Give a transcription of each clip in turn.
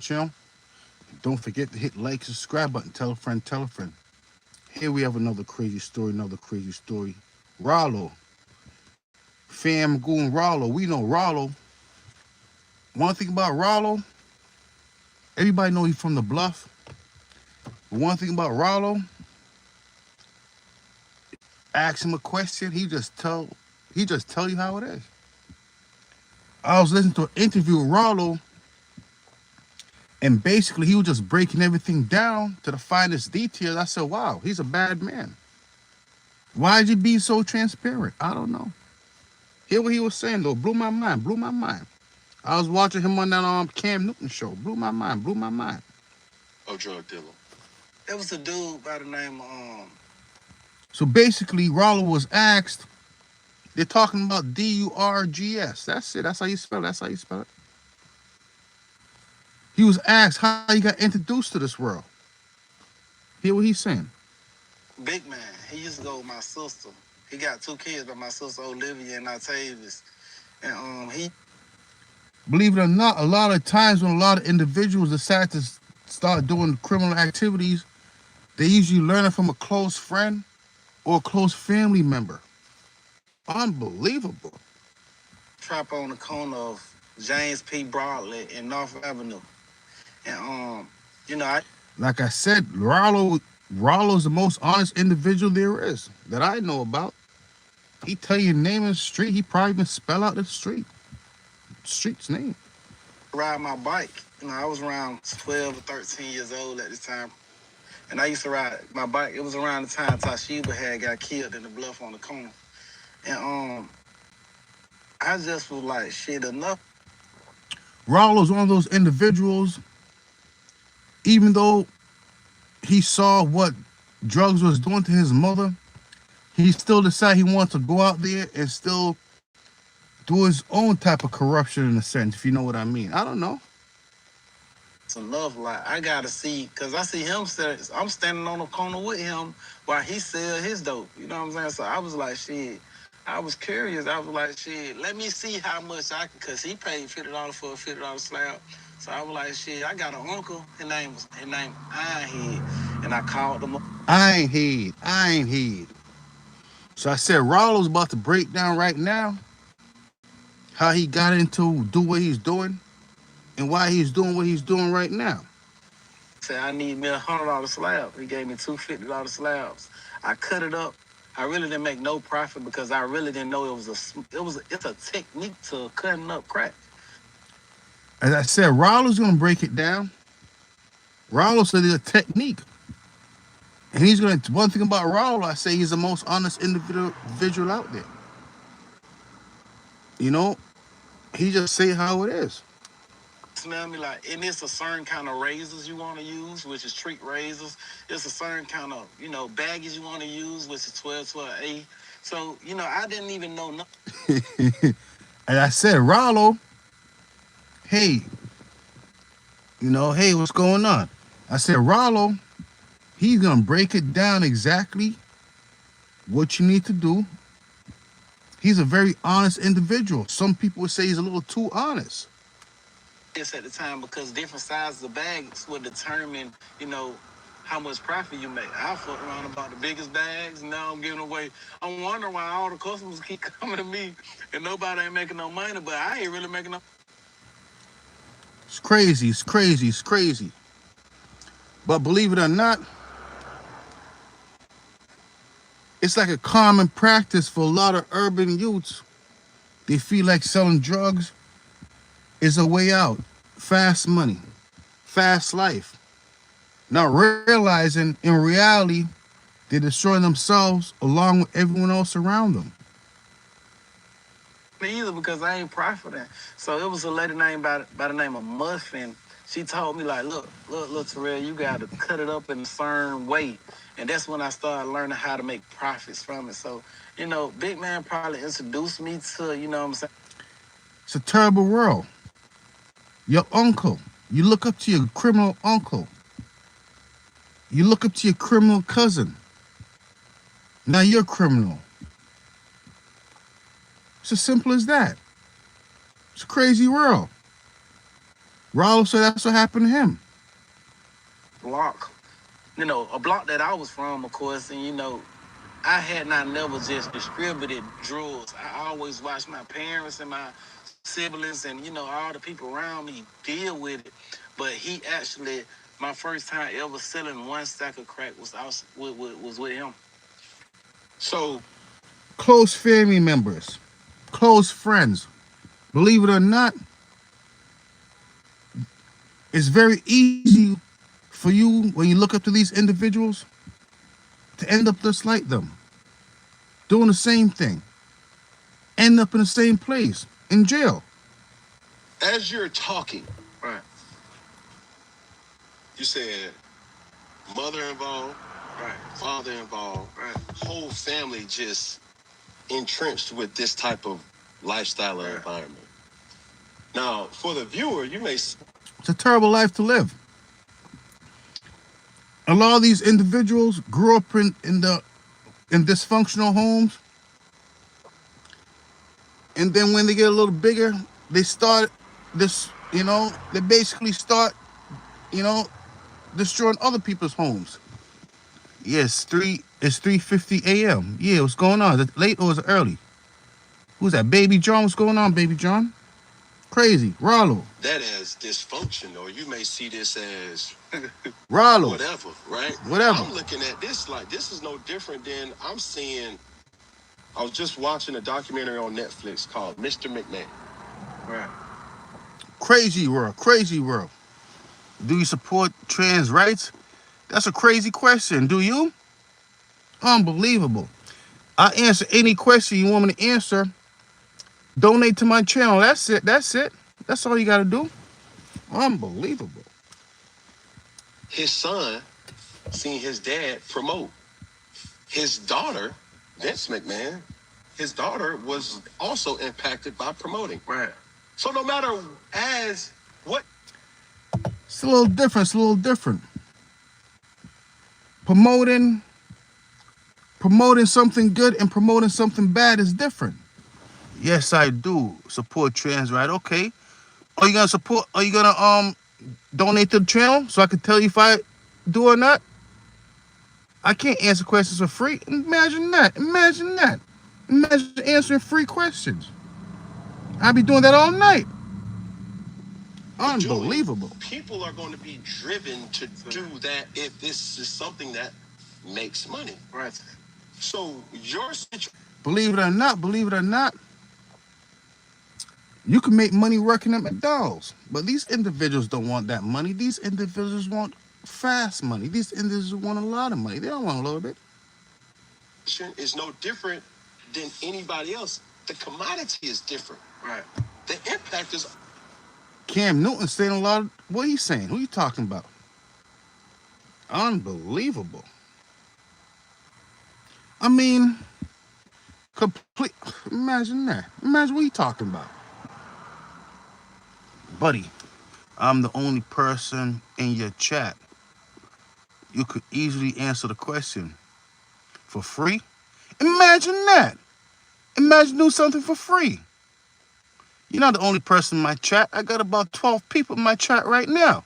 channel. Don't forget to hit like, subscribe button, tell a friend, tell a friend. Here we have another crazy story, another crazy story. Ralo, fam goon Ralo. We know Ralo. One thing about Ralo, everybody know he's from the bluff. But one thing about Ralo, ask him a question, he just tell you how it is. I was listening to an interview with Ralo, and basically he was just breaking everything down to the finest details. I said, wow, he's a bad man. Why'd you be so transparent? I don't know. Hear what he was saying though, blew my mind, blew my mind. I was watching him on that Cam Newton show. Blew my mind, blew my mind. Oh, drug dealer. There was a dude by the name of So basically, Rallo was asked, they're talking about Durgs. That's it. That's how you spell it. That's how you spell it. He was asked how he got introduced to this world. Hear what he's saying. Big man. He used to go with my sister. He got 2 kids by my sister Olivia and Octavius. And he Believe it or not, a lot of times when a lot of individuals decide to start doing criminal activities, they usually learn it from a close friend or a close family member. Unbelievable. trap on the corner of James P. Broadley and North Avenue. And I Like I said, Rollo's the most honest individual there is that I know about. He tell you your name in the street. He probably even spell out the street's name. ride my bike. I was around 12 or 13 years old at the time. And I used to ride my bike. It was around the time Toshiba had got killed in the bluff on the corner. And I just was like, shit, enough. Rollo's one of those individuals, even though he saw what drugs was doing to his mother, he still decided he wants to go out there and still do his own type of corruption in a sense, if you know what I mean. I don't know. It's enough. Like, I got to see, because I see him, I'm standing on the corner with him while he sell his dope. You know what I'm saying? So I was like, shit. I was curious. I was like, shit, let me see how much I can, because he paid $50 for a $50 slab. So I was like, shit, I got an uncle. His name Ironhead. And I called him up. I ain't head. So I said, Rollo's about to break down right now how he got into do what he's doing and why he's doing what he's doing right now. Said, I need me $100 slab. He gave me two $50 slabs. I cut it up. I really didn't make no profit because I really didn't know it's a technique to cutting up crack. As I said, Rollo's gonna break it down. Rollo said there's a technique. And he's gonna one thing about Ralo, I say he's the most honest individual out there. You know, he just say how it is. Smell me like, and it's a certain kind of razors you want to use, which is treat razors. It's a certain kind of, baggage you want to use, which is 12A. So, I didn't even know nothing. And I said, Ralo, hey, hey, what's going on? I said, Ralo, he's gonna break it down exactly what you need to do. He's a very honest individual. Some people would say he's a little too honest. Yes, at the time, because different sizes of bags would determine, how much profit you make. I fuck around about the biggest bags, and now I'm giving away. I'm wondering why all the customers keep coming to me, and nobody ain't making no money, but I ain't really making no. It's crazy, it's crazy, it's crazy. But believe it or not, it's like a common practice for a lot of urban youths. They feel like selling drugs is a way out. Fast money, fast life. Not realizing in reality, they're destroying themselves along with everyone else around them. Either because I ain't profiting. So it was a lady named by the name of Muffin. She told me like, look, Terrell, you got to cut it up in a certain way. And that's when I started learning how to make profits from it. So, Big Man probably introduced me to, what I'm saying? It's a terrible world. Your uncle, you look up to your criminal uncle. You look up to your criminal cousin. Now you're a criminal. It's as simple as that. It's a crazy world. Ralo said that's what happened to him. block, a block that I was from, of course, and I had not never just distributed drugs. I always watched my parents and my siblings and all the people around me deal with it. But he actually, my first time ever selling one stack of crack was with him. So close family members, close friends. Believe it or not, it's very easy for you when you look up to these individuals to end up just like them, doing the same thing, end up in the same place, in jail. As you're talking, Right, you said mother involved, right, father involved, right, whole family just entrenched with this type of lifestyle and right. environment. Now, for the viewer, you may It's a terrible life to live. A lot of these individuals grew up in dysfunctional homes, and then when they get a little bigger, they start they basically start, you know, destroying other people's homes. Yes, it's 3:50 a.m. Yeah, what's going on? Is it late or is it early? Who's that? Baby John? What's going on, Baby John? Crazy. Ralo. that as dysfunction, or you may see this as Ralo. whatever, right? Whatever. I'm looking at this like this is no different than I'm seeing. I was just watching a documentary on Netflix called Mr. McMahon. Right. Crazy world. Crazy world. Do you support trans rights? That's a crazy question. Do you? Unbelievable. I answer any question you want me to answer. Donate to my channel. That's it. That's it. That's all you got to do. Unbelievable. His son seen his dad promote. His daughter, Vince McMahon, his daughter was also impacted by promoting. Right. So no matter as what It's a little different. It's a little different. Promoting something good and promoting something bad is different. Yes, I do support trans right. Okay. Are you gonna support? Are you gonna donate to the channel so I can tell you if I do or not? I can't answer questions for free. Imagine that. Imagine that. Imagine answering free questions. I'd be doing that all night. doing, Unbelievable. people are going to be driven to do that if this is something that makes money. Right. So your situation, Believe it or not, you can make money working at McDonald's. But these individuals don't want that money. These individuals want fast money. These individuals want a lot of money. They don't want a little bit. is no different than anybody else. The commodity is different. Right. The impact is Cam Newton's saying a lot of what he's saying. Who are you talking about? Unbelievable. I mean, complete. Imagine that. Imagine what you talking about. Buddy, I'm the only person in your chat. You could easily answer the question for free. Imagine that. Imagine doing something for free. You're not the only person in my chat. I got about 12 people in my chat right now.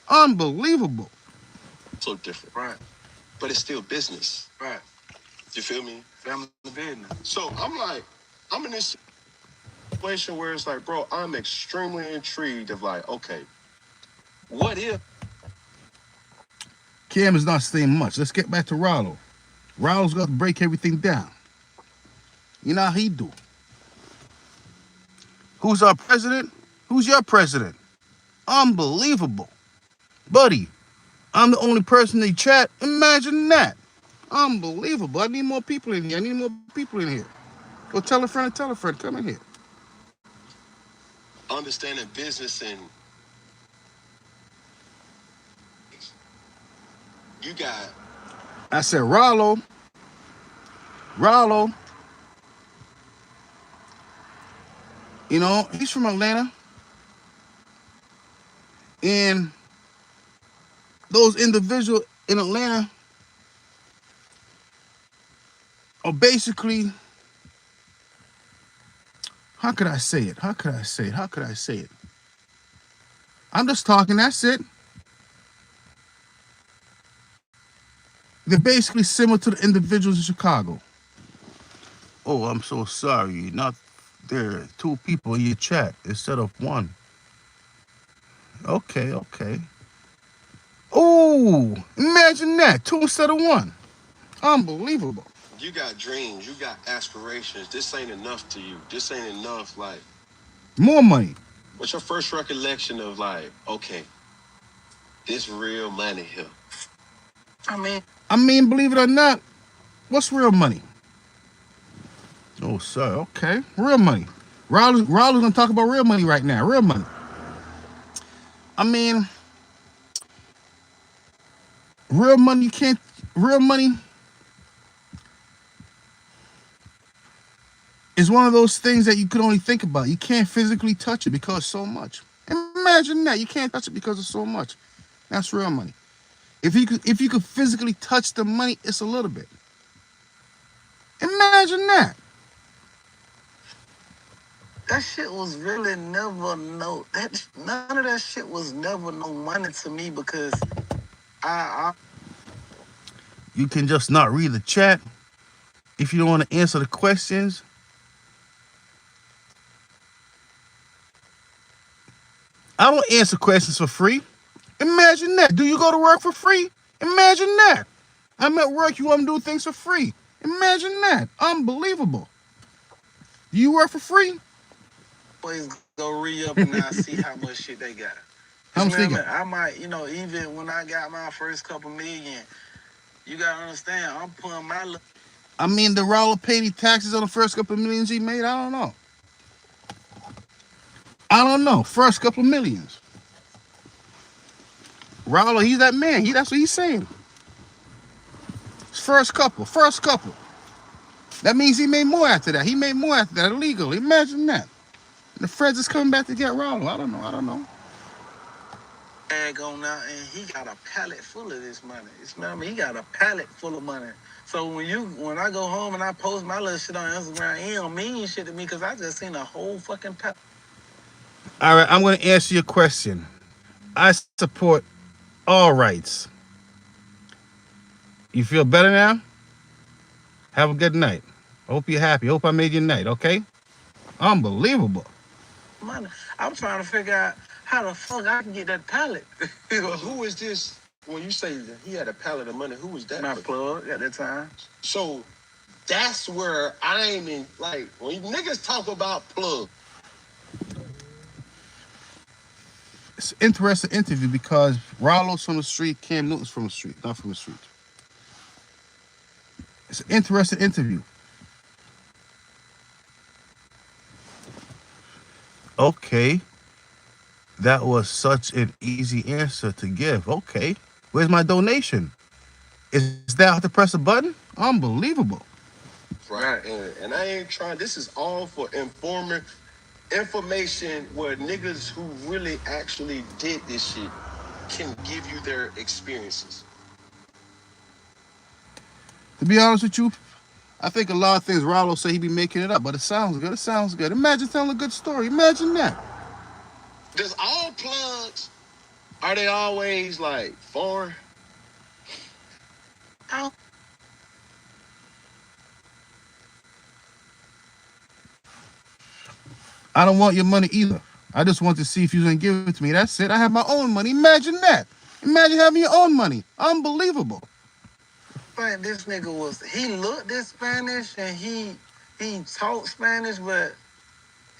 Unbelievable. so different, Right. but it's still business. Right. You feel me? Family business. So I'm in this situation where it's like, bro, I'm extremely intrigued of like, okay, what if Cam is not saying much. Let's get back to Ralo. Ralo's got to break everything down. You know how he do. Who's our president? Who's your president? Unbelievable. Buddy, I'm the only person in the chat. Imagine that. Unbelievable. I need more people in here. I need more people in here. Well, tell a friend and tell a friend. Come in here. understanding business and you got I said, Ralo. Ralo. You know, he's from Atlanta. And those individuals in Atlanta are basically, how could I say it? How could I say it? How could I say it? I'm just talking. That's it. They're basically similar to the individuals in Chicago. Oh, I'm so sorry. Not there are two people in your chat instead of one. Okay, okay. Oh, imagine that. Two instead of one. Unbelievable. You got dreams, you got aspirations. This ain't enough to you. This ain't enough. Like, More money. what's your first recollection of like, okay, this real money here? I mean, I mean, believe it or not, what's real money? Oh, sir. Okay, real money. Ralo's gonna talk about real money right now. Real money. I mean, real money. You can't. Real money is one of those things that you could only think about. You can't physically touch it because so much. Imagine that. You can't touch it because of so much. That's real money. If you could physically touch the money, it's a little bit. Imagine that. that shit was really never no that none of that shit was never no money to me because I You can just not read the chat. If you don't want to answer the questions, I don't answer questions for free. Imagine that. Do you go to work for free? Imagine that. I'm at work. You want me to do things for free? Imagine that. Unbelievable. Do you work for free? always go re-up and I see how much shit they got. How much they got? I might, even when I got my first couple million, you gotta understand, I'm putting my I mean, the Ralo paid taxes on the first couple of millions he made. I don't know. I don't know. First couple of millions. Ralo, he's that man. That's what he's saying. First couple. First couple. That means he made more after that. He made more after that illegally. Imagine that. The feds is coming back to get Ralo. I don't know. I don't know. bag on out and he got a pallet full of this money. You smell me? He got a pallet full of money. So when I go home and I post my little shit on Instagram, it don't mean shit to me because I just seen a whole fucking pallet. All right, I'm going to answer your question. I support all rights. You feel better now? Have a good night. I hope you're happy. I hope I made your night, okay? Unbelievable. Money. I'm trying to figure out how the fuck I can get that pallet. Well, who is this? When you say that he had a pallet of money, who was that? My plug at that time. So that's where I ain't in. Like, when niggas talk about plug, It's an interesting interview because Ralo's from the street, Cam Newton's from the street, not from the street. It's an interesting interview. Okay. That was such an easy answer to give. Okay. Where's my donation? Is that how to press a button? Unbelievable. right? And I ain't trying. This is all for information where niggas who really actually did this shit can give you their experiences. To be honest with you, I think a lot of things Ralo say he be making it up, but it sounds good. It sounds good. Imagine telling a good story. Imagine that. Does all plugs, are they always like foreign? How? I don't want your money either. I just want to see if you're going to give it to me. That's it. I have my own money. Imagine that. Imagine having your own money. Unbelievable. But this nigga he looked at Spanish and he talked Spanish, but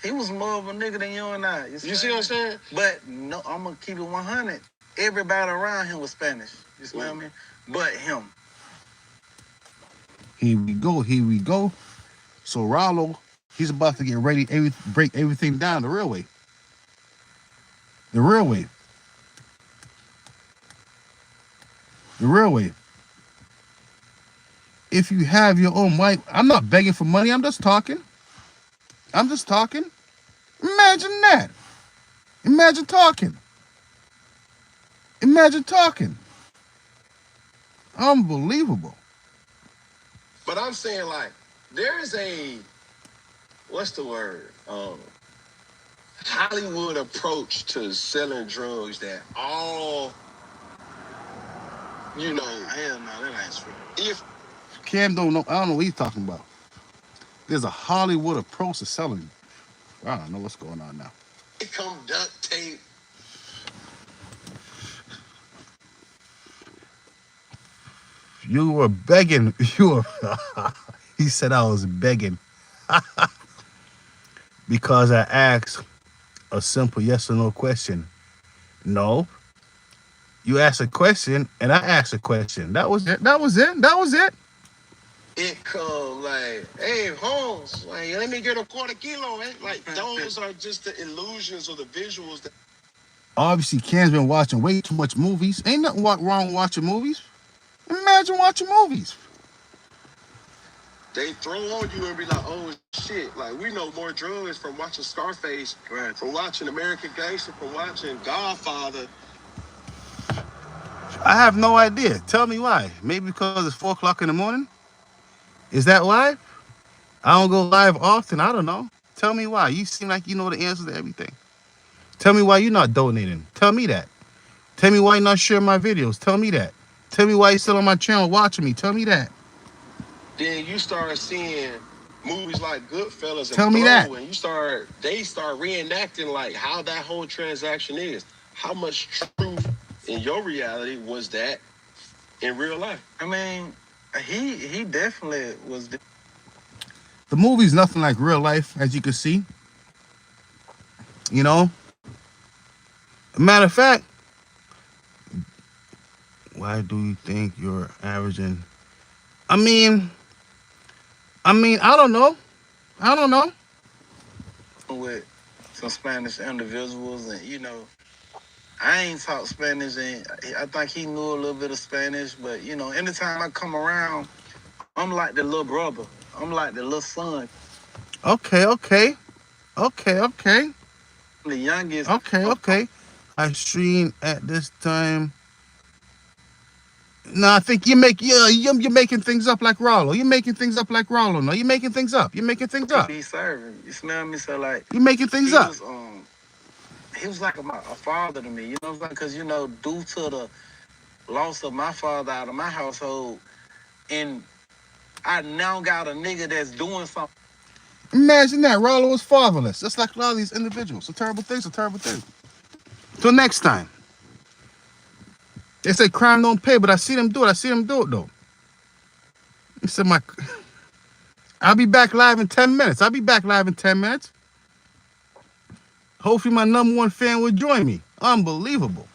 he was more of a nigga than you and I. You see what I'm saying? But no, I'm gonna keep it 100. Everybody around him was Spanish. You smell me? But him. Here we go. Here we go. So Ralo, he's about to get ready, break everything down the real way. The real way. The real way. If you have your own money, I'm not begging for money. I'm just talking. I'm just talking. Imagine that. Imagine talking. Imagine talking. Unbelievable. But I'm saying, like, there is what's the word? Hollywood approach to selling drugs that all, you know, Hell no, that ain't true. if Cam don't know. I don't know what he's talking about. There's a Hollywood approach to selling. I don't know what's going on now. it come duct tape, You were begging. You were. He said I was begging because I asked a simple yes or no question. No, you asked a question and I asked a question. That was it. That was it. That was it. it come like, hey, Holmes, like, let me get a quarter kilo. Eh? Like, those are just the illusions or the visuals that Obviously, Cam's been watching way too much movies. Ain't nothing wrong with watching movies. Imagine watching movies. they throw on you and be like, oh shit, like we know more drugs from watching Scarface, Right. from watching American Gangster, from watching Godfather. I have no idea. Tell me why. Maybe because it's 4 o'clock in the morning. Is that why? I don't go live often. I don't know. Tell me why. You seem like you know the answer to everything. Tell me why you're not donating. Tell me that. Tell me why you're not sharing my videos. Tell me that. Tell me why you're still on my channel watching me. Tell me that. Then you start seeing movies like Goodfellas and Tell me that. Blow, and they start reenacting like how that whole transaction is. How much truth in your reality was that in real life? I mean, he definitely was. The movie's nothing like real life, as you can see. You know? Matter of fact, why do you think you're averaging? I mean, I don't know. I don't know. with some Spanish individuals, and I ain't talk Spanish, and I think he knew a little bit of Spanish. But anytime I come around, I'm like the little brother. I'm like the little son. Okay, okay. Okay, okay. I'm the youngest. Okay, okay. I stream at this time. No, I think you're making things up like Ralo. You're making things up like Ralo. No, you're making things up. You're making things up. He serving. You smell me? So like You're making things he up. was he was like a father to me. You know what I'm saying? Because due to the loss of my father out of my household, and I now got a nigga that's doing something. Imagine that. Ralo was fatherless. Just like a lot of these individuals. A terrible thing. It's a terrible thing. Till next time. They say crime don't pay, but I see them do it. I see them do it, though. He said, I'll be back live in 10 minutes. I'll be back live in 10 minutes. Hopefully my #1 fan will join me. Unbelievable.